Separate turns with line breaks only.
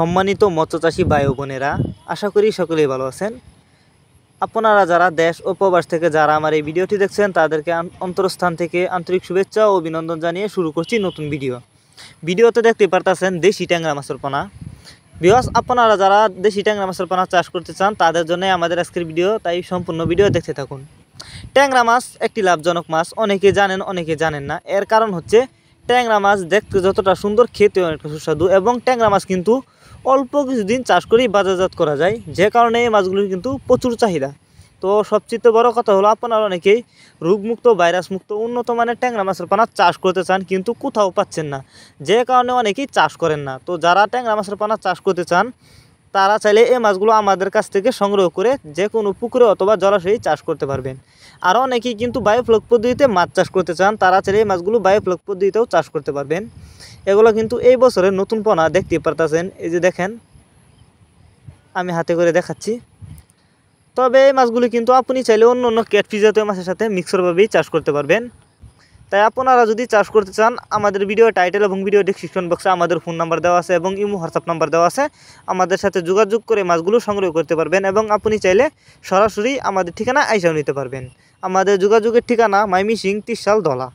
সম্মানিত মৎস্যচাষী ভাই ও বোনেরা, আশা করি সকলেই ভালো আছেন। আপনারা যারা দেশ ও প্রবাস থেকে যারা আমার এই ভিডিওটি দেখছেন তাদেরকে অন্তরস্থান থেকে আন্তরিক শুভেচ্ছা ও অভিনন্দন জানিয়ে শুরু করছি নতুন ভিডিওতে দেখতে পারতেছেন দেশি ট্যাংরা মাছের পোনা। ভিউয়ার্স, আপনারা যারা দেশি ট্যাংরা মাছের পোনা চাষ করতে চান তাদের জন্য আমাদের আজকের ভিডিও, তাই সম্পূর্ণ ভিডিও দেখতে থাকুন। ট্যাংরা মাছ একটি লাভজনক মাছ, অনেকে জানেন অনেকে জানেন না। এর কারণ হচ্ছে ট্যাংরা মাছ দেখতে যতটা সুন্দর, খেতে অনেকটা সুস্বাদু, এবং ট্যাংরা মাছ কিন্তু অল্প কিছুদিন চাষ করেই বাজারজাত করা যায়, যে কারণে এই মাছগুলির কিন্তু প্রচুর চাহিদা। তো সবচেয়ে বড় কথা হলো, আপনারা অনেকেই রোগমুক্ত, ভাইরাসমুক্ত, উন্নত মানের ট্যাংরা মাছের পোনা চাষ করতে চান, কিন্তু কোথাও পাচ্ছেন না, যে কারণে অনেকেই চাষ করেন না। তো যারা ট্যাংরা মাছের পোনা চাষ করতে চান তারা চাইলে এই মাছগুলো আমাদের কাছ থেকে সংগ্রহ করে যে কোনো পুকুরে অথবা জলাশয়ে চাষ করতে পারবেন। আর অনেকেই কিন্তু বায়োফ্লক পদ্ধতিতে মাছ চাষ করতে চান, তারা চাইলে এই মাছগুলো বায়োফ্লক পদ্ধতিতেও চাষ করতে পারবেন। এগুলো কিন্তু এই বছরের নতুন পোনা, দেখতে পারতেছেন। এই যে দেখেন, আমি হাতে করে দেখাচ্ছি। তবে এই মাছগুলি কিন্তু আপনি চাইলে অন্য অন্য ক্যাটফিশ জাতীয় মাছের সাথে মিক্সরভাবেই চাষ করতে পারবেন। তাই আপনারা যদি চাষ করতে চান, আমাদের ভিডিও টাইটেল এবং ভিডিও ডেসক্রিপশন বক্সে আমাদের ফোন নাম্বার দেওয়া আছে এবং ইমো হোয়াটসঅ্যাপ নাম্বার দেওয়া আছে। আমাদের সাথে যোগাযোগ করে মাছগুলো সংগ্রহ করতে পারবেন, এবং আপনি চাইলে সরাসরি আমাদের ঠিকানা আইসাও নিতে পারবেন। আমাদের যোগাযোগের ঠিকানা ময়মনসিংহ, ত্রিশাল, ধলা।